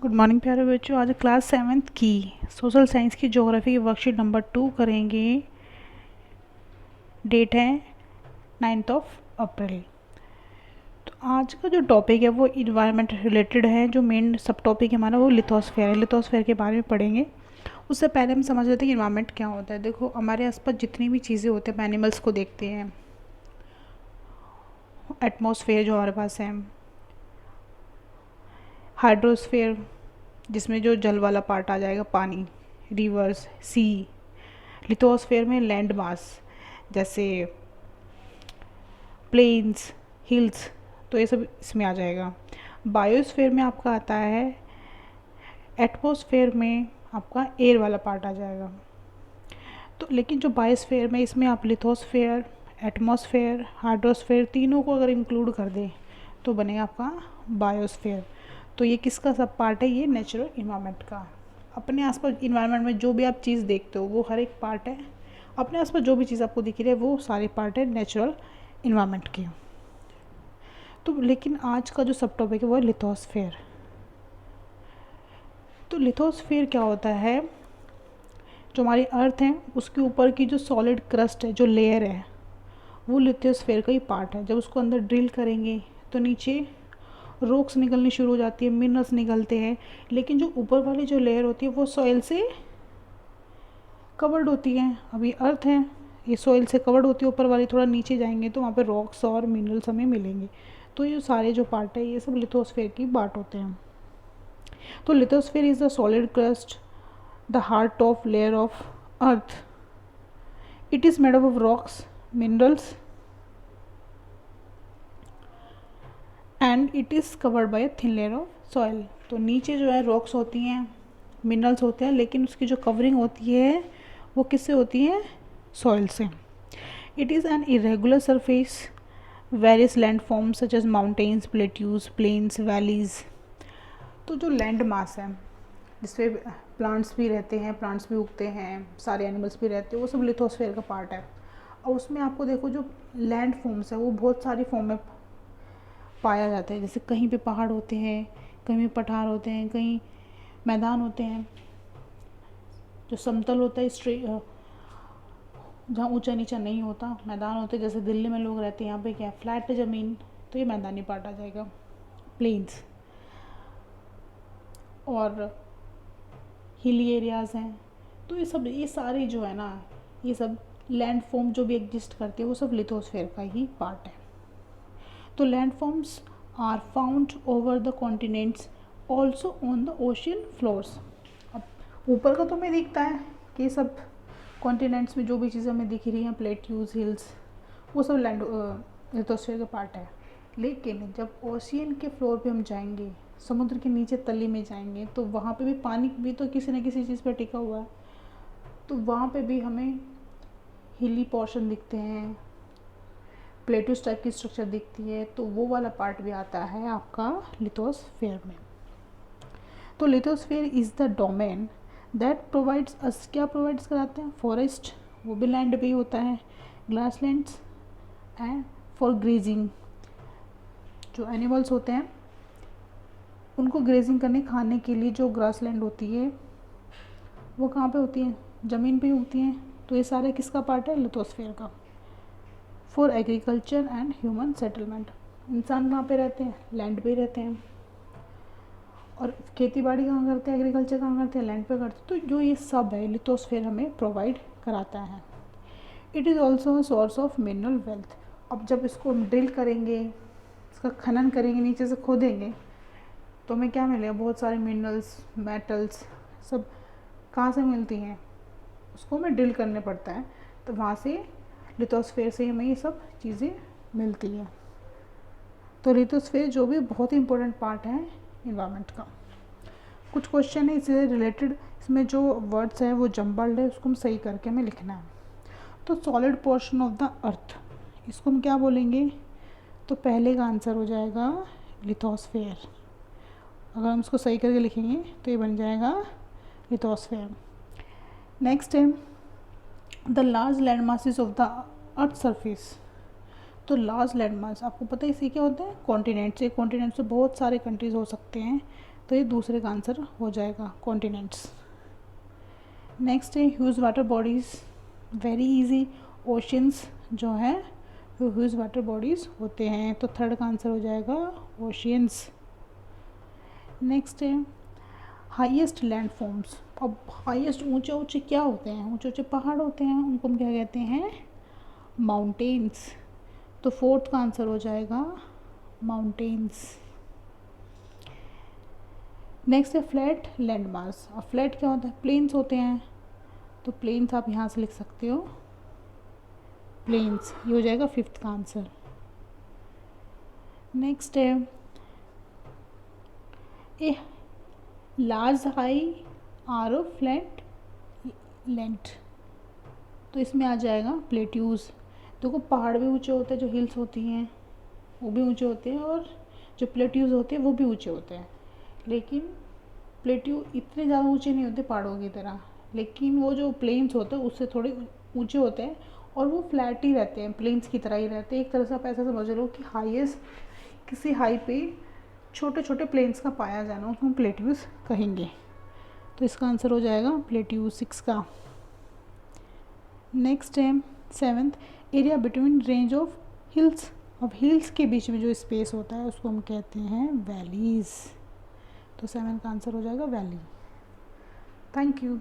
Good morning प्यारे बच्चों। आज क्लास 7th की सोशल साइंस की ज्योग्राफी की वर्कशीट नंबर 2 करेंगे। डेट है 9 अप्रैल। तो आज का जो टॉपिक है वो इन्वायरमेंट रिलेटेड है। जो मेन सब टॉपिक है हमारा वो लिथोस्फेयर है। लिथोस्फेयर के बारे में पढ़ेंगे। उससे पहले हम समझ लेते हैं कि इन्वायरमेंट क्या होता है। देखो, हमारे आसपास जितनी भी चीज़ें होती हैं, एनिमल्स को देखते हैं, एटमॉस्फेयर जो हमारे पास है, हाइड्रोस्फेयर जिसमें जो जल वाला पार्ट आ जाएगा, पानी, रिवर्स, सी। लिथोस्फेयर में लैंड मास जैसे प्लेन्स, हिल्स, तो ये सब इसमें आ जाएगा। बायोस्फेयर में आपका आता है, एटमॉस्फेयर में आपका एयर वाला पार्ट आ जाएगा। तो लेकिन जो बायोस्फेयर में, इसमें आप लिथोस्फेयर, एटमॉस्फेयर, हाइड्रोस्फेयर तीनों को अगर इंक्लूड कर दें तो बनेगा आपका बायोस्फेयर। तो ये किसका सब पार्ट है? ये नेचुरल इन्वायरमेंट का। अपने आसपास इन्वायरमेंट में जो भी आप चीज़ देखते हो वो हर एक पार्ट है। अपने आसपास जो भी चीज़ आपको दिख रही है वो सारे पार्ट है नेचुरल इन्वायरमेंट के। तो लेकिन आज का जो सब टॉपिक है वो है लिथोस्फेयर। तो लिथोस्फेयर क्या होता है? जो हमारी अर्थ है उसके ऊपर की जो सॉलिड क्रस्ट है, जो लेयर है, वो लिथोस्फेयर का ही पार्ट है। जब उसको अंदर ड्रिल करेंगे तो नीचे रॉक्स निकलनी शुरू हो जाती है, मिनरल्स निकलते हैं। लेकिन जो ऊपर वाली जो लेयर होती है वो सॉइल से कवर्ड होती है। अभी अर्थ है, ये सॉइल से कवर्ड होती है ऊपर वाली। थोड़ा नीचे जाएंगे तो वहाँ पे रॉक्स और मिनरल्स हमें मिलेंगे। तो ये सारे जो पार्ट है ये सब लिथोस्फेयर की पार्ट होते हैं। तो lithosphere is the solid crust, the heart of layer of earth. It is made up of rocks, minerals and it is covered by a thin layer of soil. तो नीचे जो है रॉक्स होती हैं, मिनरल्स होते हैं, लेकिन उसकी जो कवरिंग होती है वो किससे होती है? सॉइल से। It is an irregular surface, various land forms such as mountains, plateaus, plains, valleys. तो जो लैंड मास है जिसपे प्लांट्स भी रहते हैं, प्लांट्स भी उगते हैं, सारे एनिमल्स भी रहते हैं, वो सब लिथोस्फेयर का पार्ट है। और उसमें आपको देखो जो लैंड फॉर्म्स है वो बहुत सारी फॉर्म में पाया जाता है। जैसे कहीं पे पहाड़ होते हैं, कहीं पे पठार होते हैं, कहीं मैदान होते हैं। जो समतल होता है, जहाँ ऊंचा नीचा नहीं होता, मैदान होते हैं। जैसे दिल्ली में लोग रहते हैं, यहाँ पे क्या है? फ्लैट ज़मीन, तो ये मैदानी पार्ट आ जाएगा, प्लेन्स। और हिली एरियाज़ हैं। तो ये सब, ये सारे जो है ना, ये सब लैंड फॉर्म जो भी एग्जिस्ट करती है वो सब लिथोस्फेयर का ही पार्ट है। तो land forms are found over the continents, also on the ocean floors. अब ऊपर का तो हमें दिखता है कि सब कॉन्टिनेंट्स में जो भी चीज़ें हमें दिख रही हैं, प्लेट्यूज, हिल्स, वो सब लैंड लिथोस्फेयर का पार्ट है। लेकिन जब ओशियन के फ्लोर पे हम जाएंगे, समुद्र के नीचे तली में जाएंगे, तो वहाँ पे भी पानी भी तो किसी न किसी चीज़ पर टिका हुआ है। तो वहाँ पे भी हमें हिली पोर्शन दिखते हैं, प्लेट्यूज टाइप की स्ट्रक्चर दिखती है। तो वो वाला पार्ट भी आता है आपका लिथोस्फेयर में। तो lithosphere is the domain that provides us, क्या प्रोवाइड्स कराते हैं? फॉरेस्ट, वो भी लैंड पे ही होता है, ग्रासलैंड्स एंड फॉर ग्रेजिंग। जो एनिमल्स होते हैं उनको ग्रेजिंग करने, खाने के लिए जो ग्रासलैंड होती है वो कहाँ पे होती है? ज़मीन पे ही होती हैं। तो ये सारे किसका पार्ट है? लिथोस्फेयर का। For agriculture and human settlement, इंसान कहाँ पे रहते हैं? लैंड पे ही रहते हैं। और खेती बाड़ी कहाँ करते हैं? एग्रीकल्चर कहाँ करते हैं? लैंड पे करते हैं। तो जो ये सब है लिथोस्फेयर हमें प्रोवाइड कराता है। It is also source of mineral wealth. अब जब इसको हम ड्रिल करेंगे, इसका खनन करेंगे, नीचे से खोदेंगे, तो हमें क्या मिलेगा? बहुत सारे मिनरल्स, मेटल्स, सब कहाँ से मिलती हैं? उसको हमें ड्रिल करने पड़ता है, तो वहाँ से लिथोस्फेयर से हमें ये सब चीज़ें मिलती हैं। तो लिथोस्फेयर जो भी बहुत ही इंपॉर्टेंट पार्ट है इन्वायरमेंट का। कुछ क्वेश्चन है इससे रिलेटेड, इसमें जो वर्ड्स हैं वो जम्बल्ड है, उसको हम सही करके हमें लिखना है। तो solid portion of the earth, इसको हम क्या बोलेंगे? तो पहले का आंसर हो जाएगा लिथोस्फेयर। अगर हम इसको सही करके लिखेंगे तो ये बन जाएगा लिथोस्फेयर। नेक्स्ट है the large land masses of the earth surface. तो लार्ज लैंड मास, आपको पता है इसे क्या होता है? कॉन्टिनेंट्स। एक कॉन्टिनेंट से बहुत सारे कंट्रीज़ हो सकते हैं, तो ये दूसरे का आंसर हो जाएगा, कॉन्टिनेंट्स। नेक्स्ट है huge water bodies, very easy. Oceans जो है वो ह्यूज वाटर बॉडीज़ होते हैं, तो थर्ड का आंसर हो जाएगा ओशियंस। नेक्स्ट है हाईएस्ट लैंड फॉर्म्स। अब हाईएस्ट ऊंचे ऊंचे क्या होते हैं, ऊंचे ऊंचे पहाड़ होते हैं, उनको हम क्या कहते हैं, माउंटेन्स। तो फोर्थ का आंसर हो जाएगा माउंटेन्स। नेक्स्ट है फ्लैट लैंड मास। अब फ्लैट क्या होता है, प्लेन्स होते हैं, तो प्लेन्स आप यहाँ से लिख सकते हो, प्लेन्स। ये हो जाएगा फिफ्थ का आंसर। नेक्स्ट है a large high or flat land, तो इसमें आ जाएगा प्लेट्यूज़। देखो पहाड़ भी ऊंचे होते हैं, जो हिल्स होती हैं वो भी ऊंचे होते हैं, और जो प्लेट्यूज़ होते हैं वो भी ऊंचे होते हैं, लेकिन प्लेट्यू इतने ज़्यादा ऊंचे नहीं होते पहाड़ों की तरह, लेकिन वो जो प्लेन्स होते हैं उससे थोड़े ऊंचे होते हैं, और वो फ्लैट ही रहते हैं, प्लेन्स की तरह ही रहते हैं। एक तरह से आप ऐसा समझ लो कि हाईएस्ट किसी हाई पे छोटे छोटे प्लेन्स का पाया जाना, उसको हम प्लेट्यूज़ कहेंगे। तो इसका आंसर हो जाएगा प्लेट्यूज़ 6 का। नेक्स्ट है seventh, area between range of hills. अब हिल्स के बीच में जो स्पेस होता है उसको हम कहते हैं वैलीज़। तो 7 का आंसर हो जाएगा वैली। Thank you.